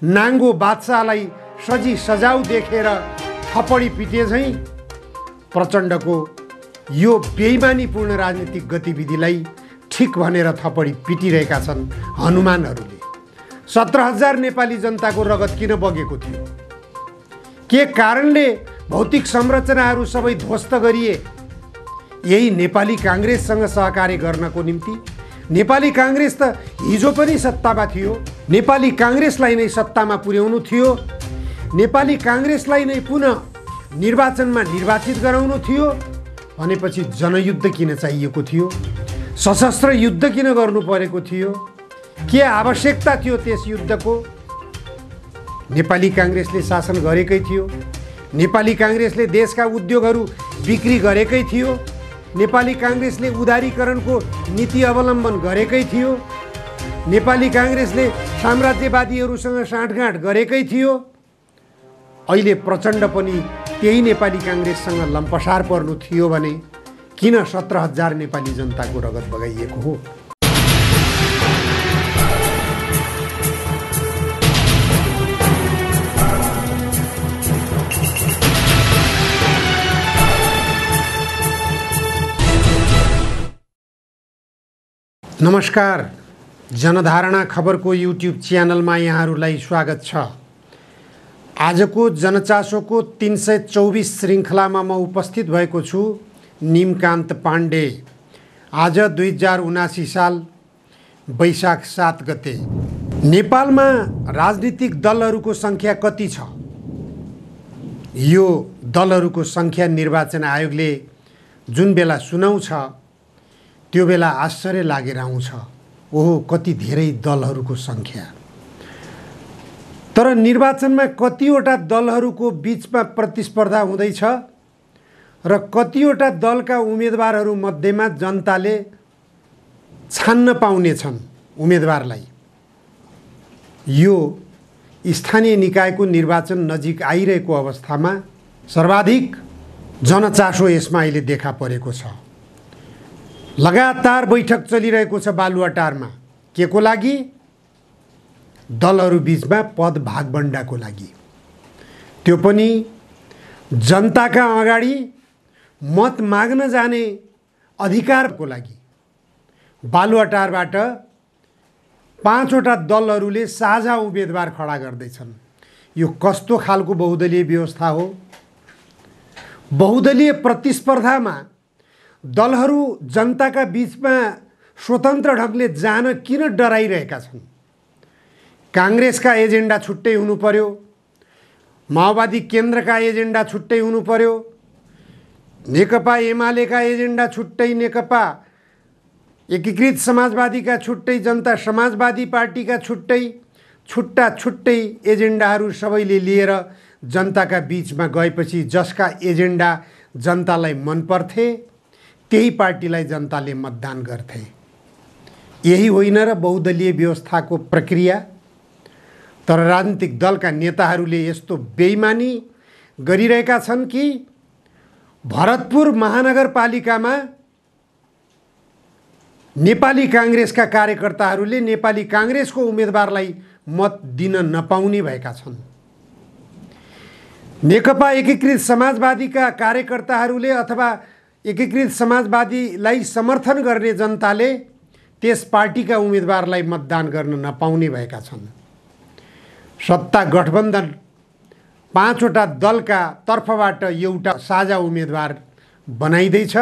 नाङ्गो बादशाहलाई सजी सजाउ देखेर थपडी पिटे झैँ प्रचण्डको यो बेइमानीपूर्ण राजनीतिक गतिविधिलाई ठिक भनेर थपडी पिटिरहेका छन् हनुमानहरूले। 17,000 नेपाली जनताको रगत किन बगेको थियो? के कारणले भौतिक संरचनाहरू सबै ध्वस्त गरिए? यही नेपाली काङ्ग्रेससँग सहकार्य गर्नको निम्ति। नेपाली काङ्ग्रेस त हिजो पनि सत्तामा थियो, नेपाली काङ्ग्रेसलाई नै सत्तामा पुर्याउनु थियो, नेपाली काङ्ग्रेसलाई नै पुनः निर्वाचनमा निर्वाचित गराउनु थियो भनेपछि जनयुद्ध किन चाहिएको थियो? सशस्त्र युद्ध किन गर्नु परेको थियो? के आवश्यकता थियो त्यस युद्धको? नेपाली काङ्ग्रेसले शासन गरेकै थियो, नेपाली काङ्ग्रेसले देशका उद्योगहरू बिक्री गरेकै थियो, नेपाली काङ्ग्रेसले उदारीकरणको नीति अवलम्बन गरेकै थियो, नेपाली काङ्ग्रेसले साम्राज्यवादीहरूसँग साँठगाँठ गरेकै थियो। अहिले प्रचण्ड पनि त्यही नेपाली काङ्ग्रेससँग लम्पसार पर्नु थियो भने किन 17,000 नेपाली जनताको रगत बगाइएको हो? नमस्कार, जनधारणा खबरको युट्युब च्यानलमा यहाँहरूलाई स्वागत छ। आजको जनचासोको 324 श्रृङ्खलामा म उपस्थित भएको छु, निमकान्त पाण्डे। आज 2079 साल वैशाख 7 गते। नेपालमा राजनीतिक दलहरूको सङ्ख्या कति छ? यो दलहरूको सङ्ख्या निर्वाचन आयोगले जुन बेला सुनाउँछ त्यो बेला आश्चर्य लागेर आउँछ। ओहो, कति धेरै दलहरूको सङ्ख्या। तर निर्वाचनमा कतिवटा दलहरूको बिचमा प्रतिस्पर्धा हुँदैछ र कतिवटा दलका उम्मेदवारहरू मध्येमा जनताले छान्न पाउनेछन् उम्मेदवारलाई। यो स्थानीय निकायको निर्वाचन नजिक आइरहेको अवस्थामा सर्वाधिक जनचासो यसमा अहिले देखा परेको छ। लगातार बैठक चलिरहेको छ बालुवाटारमा। के को लागि? दलहरू बिचमा पद भागबण्डाको लागि। त्यो पनि जनताका अगाडि मत माग्न जाने अधिकारको लागि। बालुवाटारबाट 5वटा दलहरूले साझा उम्मेदवार खडा गर्दैछन्। यो कस्तो खालको बहुदलीय व्यवस्था हो? बहुदलीय प्रतिस्पर्धामा दलहरू जनताका बिचमा स्वतन्त्र ढङ्गले जान किन डराइरहेका छन्? काङ्ग्रेसका एजेन्डा छुट्टै हुनु पर्यो, माओवादी केन्द्रका एजेन्डा छुट्टै हुनु पर्यो, नेकपा एमालेका एजेन्डा छुट्टै, नेकपा एकीकृत समाजवादीका छुट्टै, जनता समाजवादी पार्टीका छुट्टै, छुट्टा छुट्टै एजेन्डाहरू सबैले लिएर जनताका बिचमा गएपछि जसका एजेन्डा जनतालाई मन पर्थे त्यही पार्टीलाई जनताले मतदान गर्थे। यही होइन र बहुदलीय व्यवस्थाको प्रक्रिया? तर राजनीतिक दलका नेताहरूले यस्तो बेइमानी गरिरहेका छन् कि भरतपुर महानगरपालिकामा नेपाली काङ्ग्रेसका कार्यकर्ताहरूले नेपाली काङ्ग्रेसको उम्मेदवारलाई मत दिन नपाउने भएका छन्। नेकपा एकीकृत समाजवादीका कार्यकर्ताहरूले अथवा एकीकृत समाजवादीलाई समर्थन गर्ने जनताले त्यस पार्टीका उम्मेदवारलाई मतदान गर्न नपाउने भएका छन्। सत्ता गठबन्धन 5वटा दलका तर्फबाट एउटा साझा उम्मेदवार बनाइँदैछ।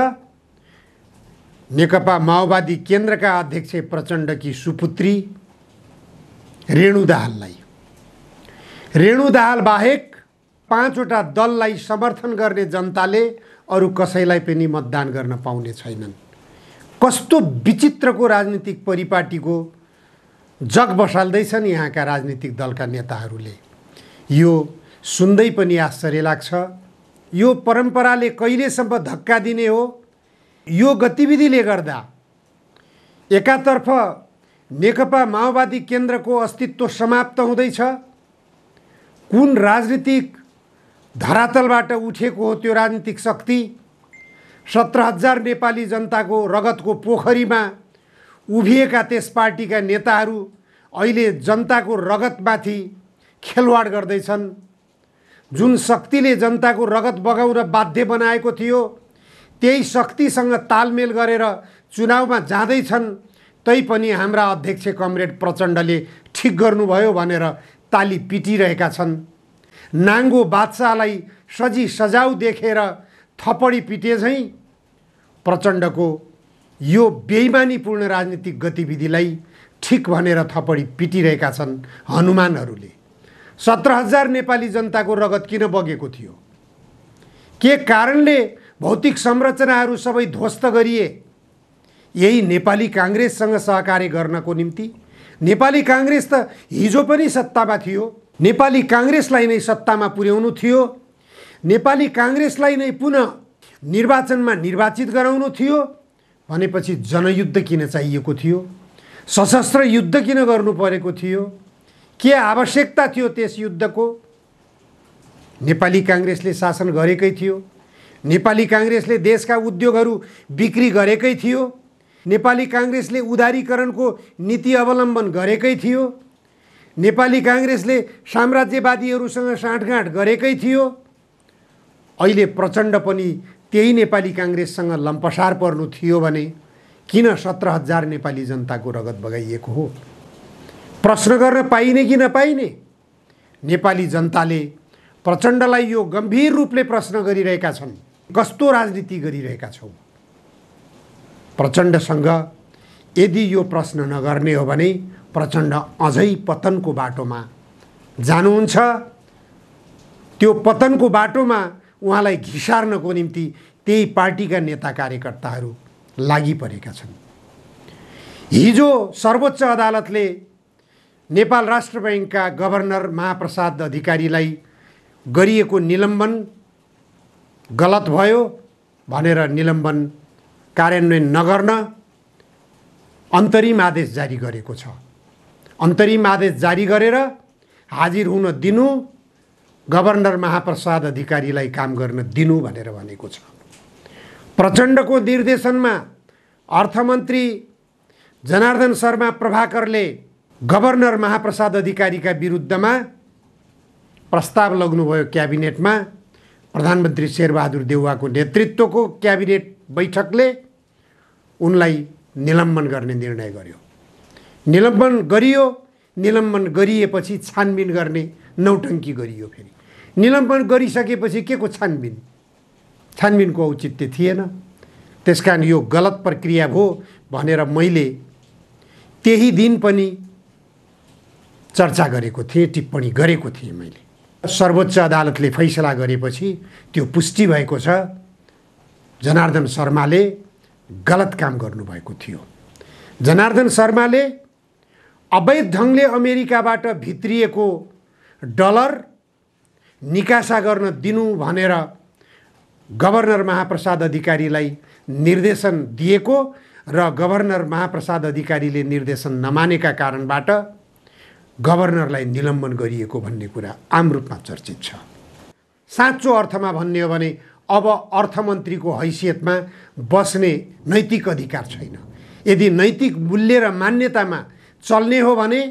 नेकपा माओवादी केन्द्रका अध्यक्ष प्रचण्डकी सुपुत्री रेणु दाहाललाई। रेणु दाहाल बाहेक 5वटा दललाई समर्थन गर्ने जनताले अरू कसैलाई पनि मतदान गर्न पाउने छैनन्। कस्तो विचित्रको राजनीतिक परिपाटीको जग बसाल्दैछन् यहाँका राजनीतिक दलका नेताहरूले। यो सुन्दै पनि आश्चर्य लाग्छ। यो परम्पराले कहिलेसम्म धक्का दिने हो? यो गतिविधिले गर्दा एकातर्फ नेकपा माओवादी केन्द्रको अस्तित्व समाप्त हुँदैछ। कुन राजनीतिक धरातलबाट उठेको हो त्यो राजनीतिक शक्ति? 17,000 नेपाली जनताको रगतको पोखरीमा उभिएका त्यस पार्टीका नेताहरू अहिले जनताको रगतमाथि खेलवाड गर्दैछन्। जुन शक्तिले जनताको रगत बगाउन बाध्य बनाएको थियो त्यही शक्तिसँग तालमेल गरेर चुनावमा जाँदैछन्। तैपनि हाम्रा अध्यक्ष कमरेड प्रचण्डले ठिक गर्नुभयो भनेर ताली पिटिरहेका छन्। नाङ्गो बादशाहलाई सजी सजाउ देखेर थपडी पिटे झैँ प्रचण्डको यो बेइमानीपूर्ण राजनीतिक गतिविधिलाई ठिक भनेर थपडी पिटिरहेका छन् हनुमानहरूले। 17,000 नेपाली जनताको रगत किन बगेको थियो? के कारणले भौतिक संरचनाहरू सबै ध्वस्त गरिए? यही नेपाली काङ्ग्रेससँग सहकार्य गर्नको निम्ति। नेपाली काङ्ग्रेस त हिजो पनि सत्तामा थियो। नेपाली काङ्ग्रेसलाई नै सत्तामा पुर्याउनु थियो। नेपाली काङ्ग्रेसलाई नै पुनः निर्वाचनमा निर्वाचित गराउनु थियो भनेपछि जनयुद्ध किन चाहिएको थियो? सशस्त्र युद्ध किन गर्नु परेको थियो? के आवश्यकता थियो त्यस युद्धको? नेपाली काङ्ग्रेसले शासन गरेकै थियो। नेपाली काङ्ग्रेसले देशका उद्योगहरू बिक्री गरेकै थियो। नेपाली काङ्ग्रेसले उदारीकरणको नीति अवलम्बन गरेकै थियो। नेपाली काङ्ग्रेसले साम्राज्यवादीहरूसँग साँठगाँठ गरेकै थियो। अहिले प्रचण्ड पनि त्यही नेपाली काङ्ग्रेससँग लम्पसार पर्नु थियो भने किन 17,000 नेपाली जनताको रगत बगाइएको हो? प्रश्न गर्न पाइने कि नपाइने? नेपाली जनताले प्रचण्डलाई यो गम्भीर रूपले प्रश्न गरिरहेका छन्। कस्तो राजनीति गरिरहेका छौ? प्रचण्डसँग यदि यो प्रश्न नगर्ने हो भने प्रचण्ड अझै पतनको बाटोमा जानुहुन्छ। त्यो पतनको बाटोमा उहाँलाई घिसार्नको निम्ति त्यही पार्टीका नेता कार्यकर्ताहरू लागि परेका छन्। हिजो सर्वोच्च अदालतले नेपाल राष्ट्र बैंकका गभर्नर महाप्रसाद अधिकारीलाई गरिएको निलम्बन गलत भयो भनेर निलम्बन कार्यान्वयन नगर्न अन्तरिम आदेश जारी गरेको छ। अन्तरिम आदेश जारी गरेर हाजिर हुन दिनु, गभर्नर महाप्रसाद अधिकारीलाई काम गर्न दिनु भनेर भनेको छ। प्रचण्डको निर्देशनमा अर्थमन्त्री जनार्दन शर्मा प्रभाकरले गभर्नर महाप्रसाद अधिकारीका विरुद्धमा प्रस्ताव लग्नुभयो क्याबिनेटमा। प्रधानमन्त्री शेरबहादुर देउवाको नेतृत्वको क्याबिनेट बैठकले उनलाई निलम्बन गर्ने निर्णय गर्यो। निलम्बन गरियो। निलम्बन गरिएपछि छानबिन गर्ने नौटङ्की गरियो। फेरि निलम्बन गरिसकेपछि के को छानबिन? छानबिनको औचित्य थिएन। त्यसकारण यो गलत प्रक्रिया भयो भनेर मैले त्यही दिन पनि चर्चा गरेको थिएँ, टिप्पणी गरेको थिएँ मैले। सर्वोच्च अदालतले फैसला गरेपछि त्यो पुष्टि भएको छ। जनार्दन शर्माले गलत काम गर्नुभएको थियो। जनार्दन शर्माले अवैध ढङ्गले अमेरिकाबाट भित्रिएको डलर निकासा गर्न दिनु भनेर गभर्नर महाप्रसाद अधिकारीलाई निर्देशन दिएको र गभर्नर महाप्रसाद अधिकारीले निर्देशन नमानेका कारणबाट गभर्नरलाई निलम्बन गरिएको भन्ने कुरा आम रूपमा चर्चित छ। साँचो अर्थमा भन्ने हो भने अब अर्थमन्त्रीको हैसियतमा बस्ने नैतिक अधिकार छैन। यदि नैतिक मूल्य र मान्यतामा चल्ने हो भने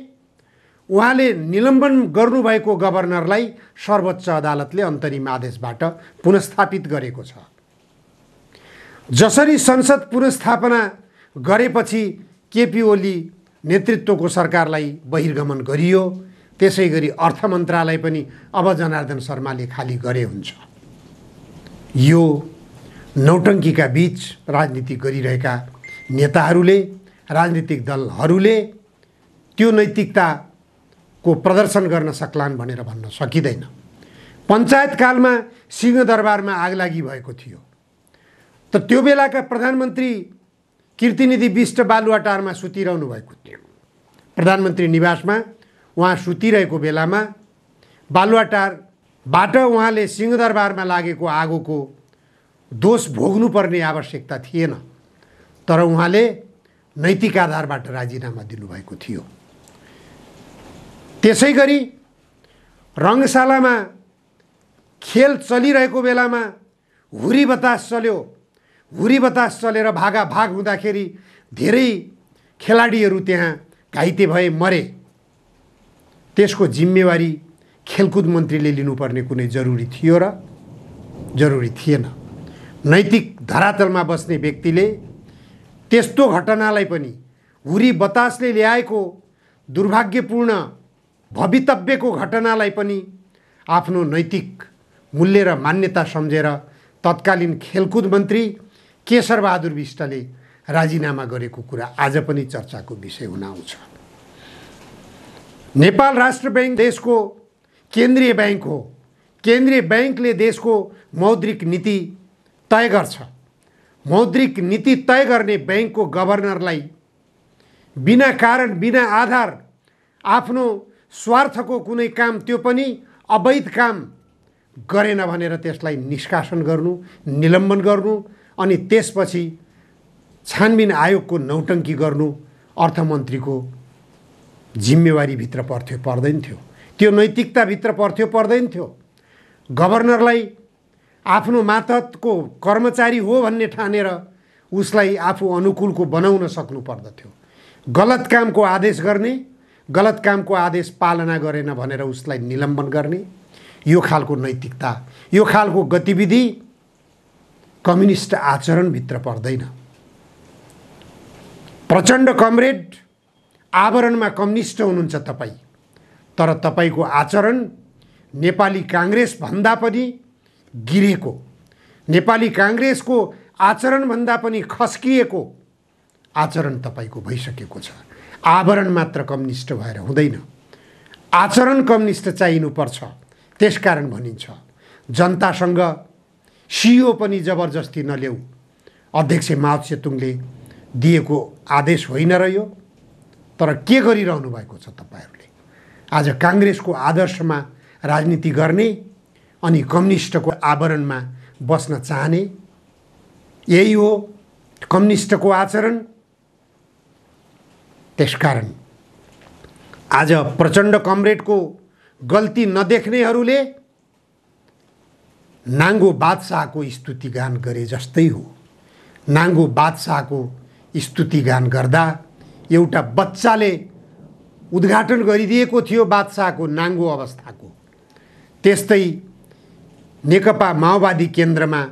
उहाँले निलम्बन गर्नुभएको गभर्नरलाई सर्वोच्च अदालतले अन्तरिम आदेशबाट पुनस्थापित गरेको छ। जसरी संसद पुनस्थापना गरेपछि केपी ओली नेतृत्वको सरकारलाई बहिर्गमन गरियो, त्यसै गरी अर्थ मन्त्रालय पनि अब जनार्दन शर्माले खाली गरे हुन्छ। यो नौटङ्कीका बीच राजनीति गरिरहेका नेताहरूले, राजनीतिक दलहरूले त्यो नैतिकताको प्रदर्शन गर्न सक्लान् भनेर भन्न सकिँदैन। पञ्चायतकालमा सिंहदरबारमा आगलागी भएको थियो, त त्यो बेलाका प्रधानमन्त्री कीर्तिनिधि बिष्ट बालुवाटारमा सुतिरहनु भएको थियो। प्रधानमन्त्री निवासमा उहाँ सुतिरहेको बेलामा बालुवाटारबाट उहाँले सिंहदरबारमा लागेको आगोको दोष भोग्नुपर्ने आवश्यकता थिएन, तर उहाँले नैतिक आधारबाट राजीनामा दिनुभएको थियो। त्यसै गरी रङ्गशालामा खेल चलिरहेको बेलामा हुरी बतास चल्यो। हुरी बतास चलेर भागाभाग हुँदाखेरि धेरै खेलाडीहरू त्यहाँ घाइते भए, मरे। त्यसको जिम्मेवारी खेलकुद मन्त्रीले लिनुपर्ने कुनै जरुरी थियो र? जरुरी थिएन। नैतिक धरातलमा बस्ने व्यक्तिले त्यस्तो घटनालाई पनि हुरी बतासले ल्याएको दुर्भाग्यपूर्ण भवितव्यको घटनालाई पनि आफ्नो नैतिक मूल्य र मान्यता सम्झेर तत्कालीन खेलकुद मन्त्री केशरबहादुर बिष्टले राजीनामा गरेको कुरा आज पनि चर्चाको विषय हुन आउँछ। नेपाल राष्ट्र बैंक देशको केन्द्रीय बैंक हो। केन्द्रीय बैंकले देशको मौद्रिक नीति तय गर्छ। मौद्रिक नीति तय गर्ने बैंकको गभर्नरलाई बिना कारण बिना आधार आफ्नो स्वार्थको कुनै काम, त्यो पनि अवैध काम गरेन भनेर त्यसलाई निष्कासन गर्नु, निलम्बन गर्नु अनि त्यसपछि छानबिन आयोगको नौटङ्की गर्नु अर्थमन्त्रीको जिम्मेवारीभित्र पर्थ्यो पर्दैन थियो? त्यो नैतिकताभित्र पर्थ्यो पर्दैन थियो? गभर्नरलाई आफ्नो मातहतको कर्मचारी हो भन्ने ठानेर उसलाई आफू अनुकूलको बनाउन सक्नु पर्दथ्यो। गलत कामको आदेश गर्ने, गलत कामको आदेश पालना गरेन भनेर उसलाई निलम्बन गर्ने, यो खालको नैतिकता, यो खालको गतिविधि कम्युनिस्ट आचरणभित्र पर्दैन। प्रचण्ड कमरेड आवरणमा कम्युनिस्ट हुनुहुन्छ तपाईँ, तर तपाईँको आचरण नेपाली काङ्ग्रेस भन्दा पनि गिरेको, नेपाली काङ्ग्रेसको आचरण भन्दा पनि खस्किएको आचरण तपाईँको भइसकेको छ। आवरण मात्र कम्युनिस्ट भएर हुँदैन, आचरण कम्युनिस्ट चाहिनुपर्छ। त्यसकारण भनिन्छ जनतासँग सियो पनि जबरजस्ती नल्याऊ। अध्यक्ष माओ त्से-तुङले दिएको आदेश होइन र यो? तर के गरिरहनु भएको छ तपाईहरूले? आज काङ्ग्रेसको आदर्शमा राजनीति गर्ने अनि कम्युनिस्टको आवरणमा बस्न चाहने, यही हो कम्युनिस्टको आचरण। त्यसकारण आज प्रचण्ड कमरेडको गल्ती नदेख्नेहरूले नाङ्गो बादशाहको स्तुतिगान गरे जस्तै हो। नाङ्गो बादशाहको स्तुतिगान गर्दा एउटा बच्चाले उद्घाटन गरिदिएको थियो बादशाहको नाङ्गो अवस्थाको। त्यस्तै नेकपा माओवादी केन्द्रमा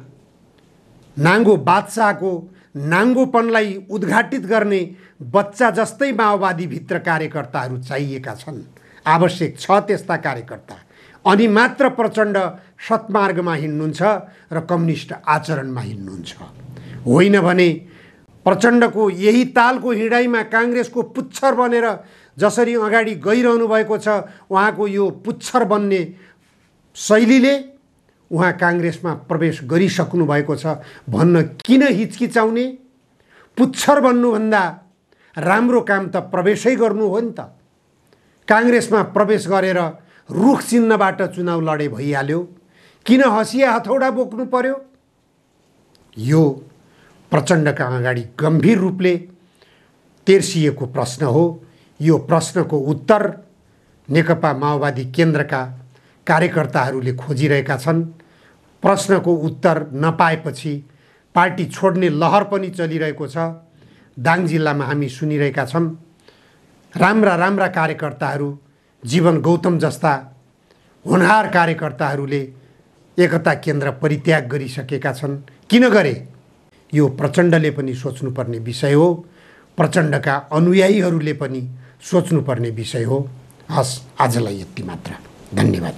नाङ्गो बादशाहको नाङ्गोपनलाई उद्घाटित गर्ने बच्चा जस्तै माओवादीभित्र कार्यकर्ताहरू चाहिएका छन्। आवश्यक छ त्यस्ता कार्यकर्ता, अनि मात्र प्रचण्ड सत्मार्गमा हिँड्नुहुन्छ र कम्युनिस्ट आचरणमा हिँड्नुहुन्छ। होइन भने प्रचण्डको यही तालको हिँडाइमा काङ्ग्रेसको पुच्छर बनेर जसरी अगाडि गइरहनु भएको छ, उहाँको यो पुच्छर बन्ने शैलीले उहाँ काङ्ग्रेसमा प्रवेश गरिसक्नु भएको छ भन्न किन हिचकिचाउने? पुच्छर बन्नुभन्दा राम्रो काम त प्रवेशै गर्नु हो नि त। काङ्ग्रेसमा प्रवेश गरेर रुख चिन्हबाट चुनाव लडे भइहाल्यो, किन हँसिया हथौडा बोक्नु पर्यो? यो प्रचण्डका अगाडि गम्भीर रूपले तेर्सिएको प्रश्न हो। यो प्रश्नको उत्तर नेकपा माओवादी केन्द्रका कार्यकर्ताहरूले खोजिरहेका छन्। प्रश्नको उत्तर नपाएपछि पार्टी छोड्ने लहर पनि चलिरहेको छ। दाङ जिल्लामा हामी सुनिरहेका छौँ, राम्रा राम्रा कार्यकर्ताहरू, जीवन गौतम जस्ता होनहार कार्यकर्ताहरूले एकता केन्द्र परित्याग गरिसकेका छन्। किन गरे? यो प्रचण्डले पनि सोच्नुपर्ने विषय हो, प्रचण्डका अनुयायीहरूले पनि सोच्नुपर्ने विषय हो। हस्, आजलाई यति मात्र। धन्यवाद।